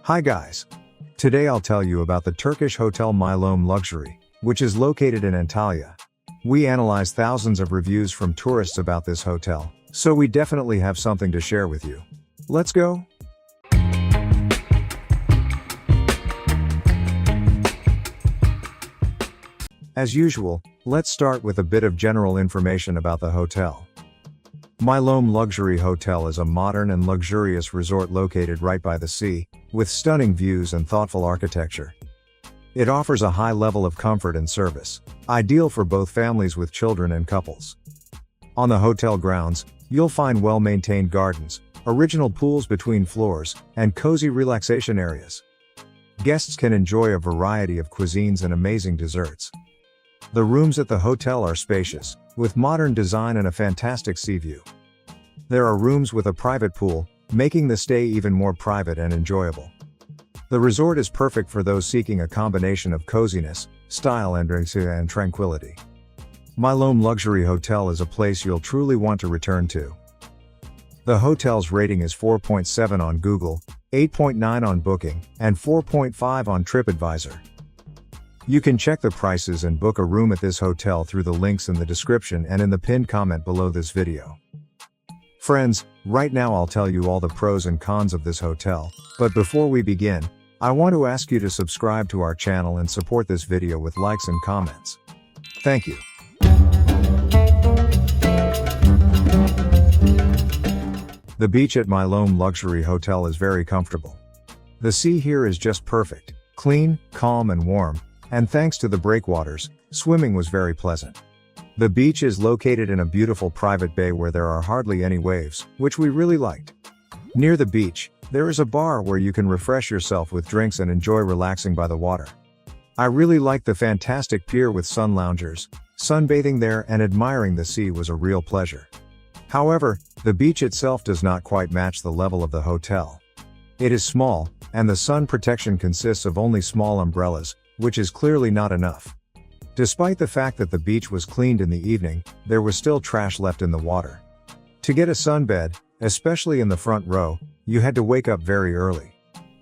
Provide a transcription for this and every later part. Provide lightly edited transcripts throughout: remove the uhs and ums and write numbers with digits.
Hi guys. Today I'll tell you about the Turkish hotel Mylome Luxury, which is located in Antalya. We analyzed thousands of reviews from tourists about this hotel, so we definitely have something to share with you. Let's go! As usual, let's start with a bit of general information about the hotel. Mylome Luxury Hotel is a modern and luxurious resort located right by the sea, with stunning views and thoughtful architecture. It offers a high level of comfort and service, ideal for both families with children and couples. On the hotel grounds, you'll find well-maintained gardens, original pools between floors, and cozy relaxation areas. Guests can enjoy a variety of cuisines and amazing desserts. The rooms at the hotel are spacious, with modern design and a fantastic sea view. There are rooms with a private pool, making the stay even more private and enjoyable. The resort is perfect for those seeking a combination of coziness, style and tranquility. Mylome Luxury Hotel is a place you'll truly want to return to. The hotel's rating is 4.7 on Google, 8.9 on Booking, and 4.5 on TripAdvisor. You can check the prices and book a room at this hotel through the links in the description and in the pinned comment below this video. Friends, right now I'll tell you all the pros and cons of this hotel, but before we begin, I want to ask you to subscribe to our channel and support this video with likes and comments. Thank you. The beach at Mylome Luxury Hotel is very comfortable. The sea here is just perfect, clean, calm and warm, and thanks to the breakwaters, swimming was very pleasant. The beach is located in a beautiful private bay where there are hardly any waves, which we really liked. Near the beach, there is a bar where you can refresh yourself with drinks and enjoy relaxing by the water. I really liked the fantastic pier with sun loungers. Sunbathing there and admiring the sea was a real pleasure. However, the beach itself does not quite match the level of the hotel. It is small, and the sun protection consists of only small umbrellas, which is clearly not enough. Despite the fact that the beach was cleaned in the evening, there was still trash left in the water. To get a sunbed, especially in the front row, you had to wake up very early.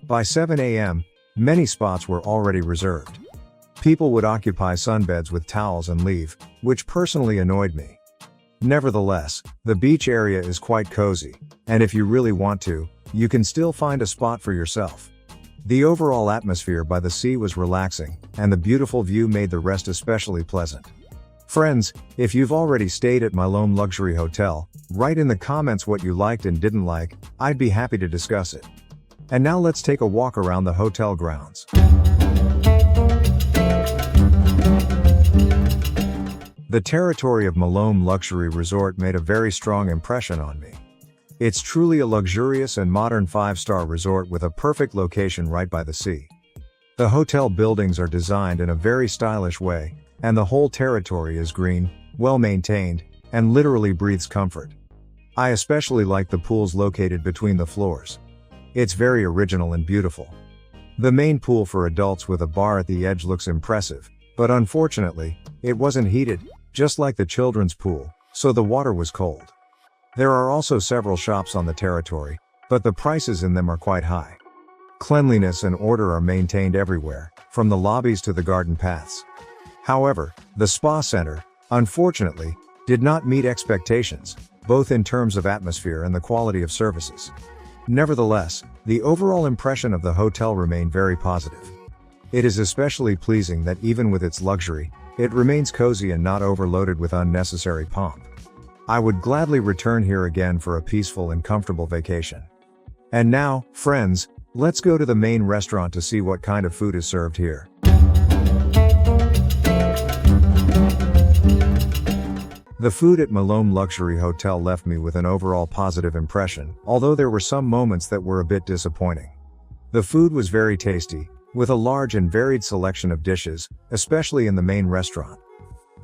By 7 a.m., many spots were already reserved. People would occupy sunbeds with towels and leave, which personally annoyed me. Nevertheless, the beach area is quite cozy, and if you really want to, you can still find a spot for yourself. The overall atmosphere by the sea was relaxing, and the beautiful view made the rest especially pleasant. Friends, if you've already stayed at Mylome Luxury Hotel, write in the comments what you liked and didn't like. I'd be happy to discuss it. And now let's take a walk around the hotel grounds. The territory of Mylome Luxury Resort made a very strong impression on me. It's truly a luxurious and modern 5-star resort with a perfect location right by the sea. The hotel buildings are designed in a very stylish way, and the whole territory is green, well-maintained, and literally breathes comfort. I especially like the pools located between the floors. It's very original and beautiful. The main pool for adults with a bar at the edge looks impressive, but unfortunately, it wasn't heated, just like the children's pool, so the water was cold. There are also several shops on the territory, but the prices in them are quite high. Cleanliness and order are maintained everywhere, from the lobbies to the garden paths. However, the spa center, unfortunately, did not meet expectations, both in terms of atmosphere and the quality of services. Nevertheless, the overall impression of the hotel remained very positive. It is especially pleasing that even with its luxury, it remains cozy and not overloaded with unnecessary pomp. I would gladly return here again for a peaceful and comfortable vacation. And now, friends, let's go to the main restaurant to see what kind of food is served here. The food at Mylome Luxury Hotel left me with an overall positive impression, although there were some moments that were a bit disappointing. The food was very tasty, with a large and varied selection of dishes, especially in the main restaurant.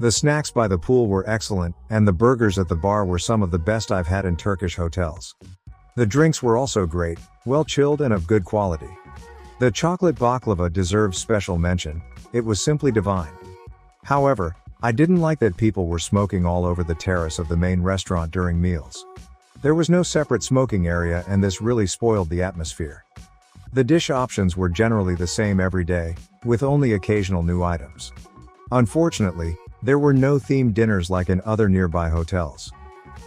The snacks by the pool were excellent, and the burgers at the bar were some of the best I've had in Turkish hotels. The drinks were also great, well chilled and of good quality. The chocolate baklava deserves special mention. It was simply divine. However, I didn't like that people were smoking all over the terrace of the main restaurant during meals. There was no separate smoking area and this really spoiled the atmosphere. The dish options were generally the same every day, with only occasional new items. Unfortunately, there were no themed dinners like in other nearby hotels.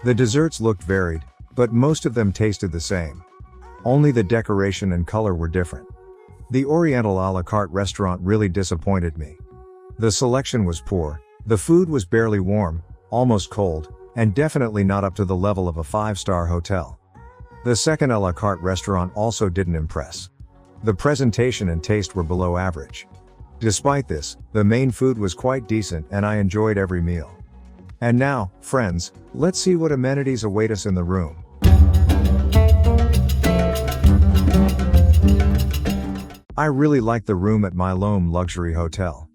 The desserts looked varied, but most of them tasted the same. Only the decoration and color were different. The Oriental a la carte restaurant really disappointed me. The selection was poor, the food was barely warm, almost cold, and definitely not up to the level of a 5-star hotel. The second a la carte restaurant also didn't impress. The presentation and taste were below average. Despite this, the main food was quite decent and I enjoyed every meal. And now, friends, let's see what amenities await us in the room. I really liked the room at Mylome Luxury Hotel.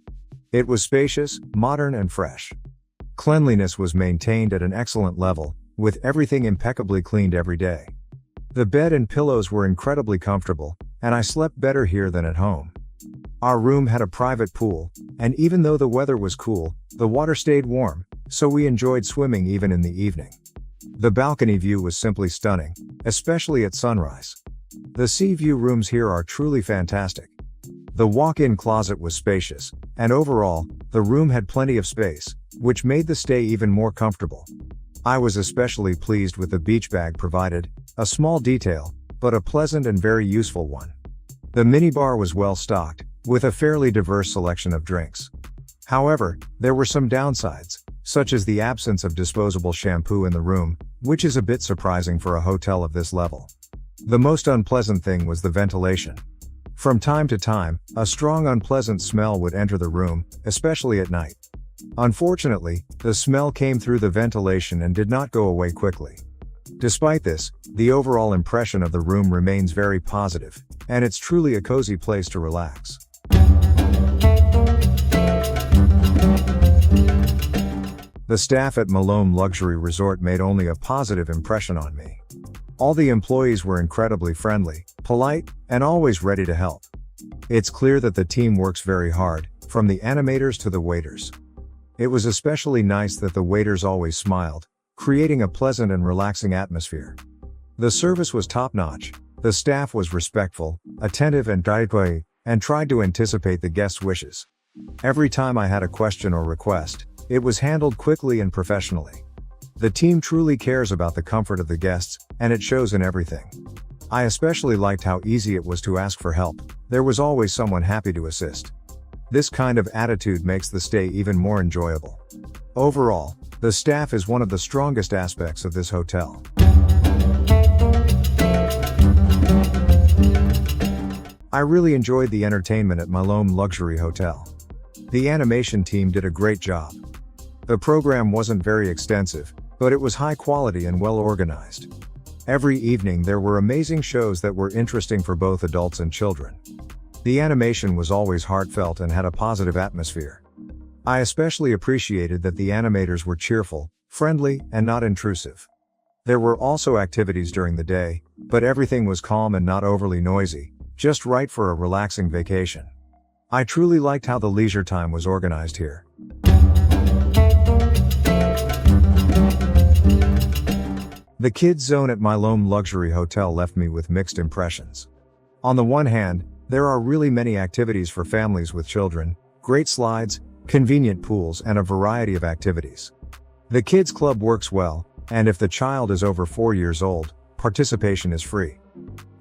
It was spacious, modern and fresh. Cleanliness was maintained at an excellent level, with everything impeccably cleaned every day. The bed and pillows were incredibly comfortable, and I slept better here than at home. Our room had a private pool, and even though the weather was cool, the water stayed warm, so we enjoyed swimming even in the evening. The balcony view was simply stunning, especially at sunrise. The sea view rooms here are truly fantastic. The walk-in closet was spacious, and overall, the room had plenty of space, which made the stay even more comfortable. I was especially pleased with the beach bag provided, a small detail, but a pleasant and very useful one. The minibar was well stocked, with a fairly diverse selection of drinks. However, there were some downsides, such as the absence of disposable shampoo in the room, which is a bit surprising for a hotel of this level. The most unpleasant thing was the ventilation. From time to time, a strong unpleasant smell would enter the room, especially at night. Unfortunately, the smell came through the ventilation and did not go away quickly. Despite this, the overall impression of the room remains very positive, and it's truly a cozy place to relax. The staff at Mylome Luxury Resort made only a positive impression on me. All the employees were incredibly friendly, polite, and always ready to help. It's clear that the team works very hard, from the animators to the waiters. It was especially nice that the waiters always smiled, creating a pleasant and relaxing atmosphere. The service was top-notch, the staff was respectful, attentive and tried to anticipate the guests' wishes. Every time I had a question or request, it was handled quickly and professionally. The team truly cares about the comfort of the guests, and it shows in everything. I especially liked how easy it was to ask for help. There was always someone happy to assist. This kind of attitude makes the stay even more enjoyable. Overall, the staff is one of the strongest aspects of this hotel. I really enjoyed the entertainment at Mylome Luxury Hotel. The animation team did a great job. The program wasn't very extensive, but it was high quality and well organized. Every evening there were amazing shows that were interesting for both adults and children. The animation was always heartfelt and had a positive atmosphere. I especially appreciated that the animators were cheerful, friendly, and not intrusive. There were also activities during the day, but everything was calm and not overly noisy, just right for a relaxing vacation. I truly liked how the leisure time was organized here. The kids zone at Mylome Luxury Hotel left me with mixed impressions. On the one hand, there are really many activities for families with children, great slides, convenient pools and a variety of activities. The kids club works well, and if the child is over 4 years old, participation is free.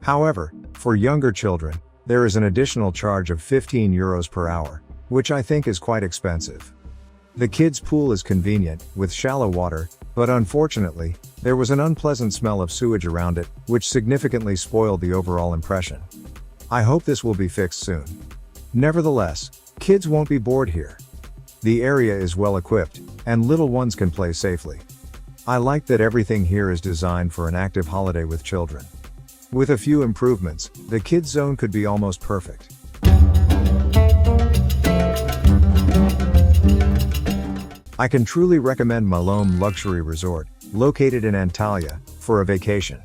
However, for younger children, there is an additional charge of €15 per hour, which I think is quite expensive. The kids' pool is convenient, with shallow water, but unfortunately, there was an unpleasant smell of sewage around it, which significantly spoiled the overall impression. I hope this will be fixed soon. Nevertheless, kids won't be bored here. The area is well equipped, and little ones can play safely. I like that everything here is designed for an active holiday with children. With a few improvements, the kids zone could be almost perfect. I can truly recommend Mylome Luxury Resort, located in Antalya, for a vacation.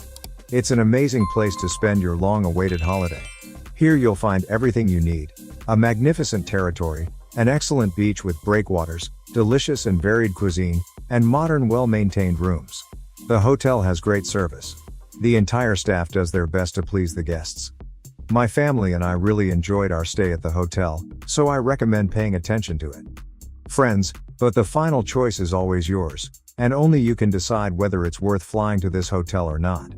It's an amazing place to spend your long-awaited holiday. Here you'll find everything you need: a magnificent territory, an excellent beach with breakwaters, delicious and varied cuisine, and modern well-maintained rooms. The hotel has great service. The entire staff does their best to please the guests. My family and I really enjoyed our stay at the hotel, so I recommend paying attention to it. Friends, but the final choice is always yours, and only you can decide whether it's worth flying to this hotel or not.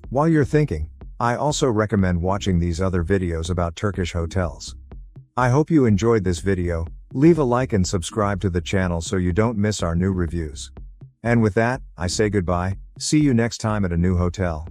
While you're thinking, I also recommend watching these other videos about Turkish hotels. I hope you enjoyed this video. Leave a like and subscribe to the channel so you don't miss our new reviews. And with that, I say goodbye, see you next time at a new hotel.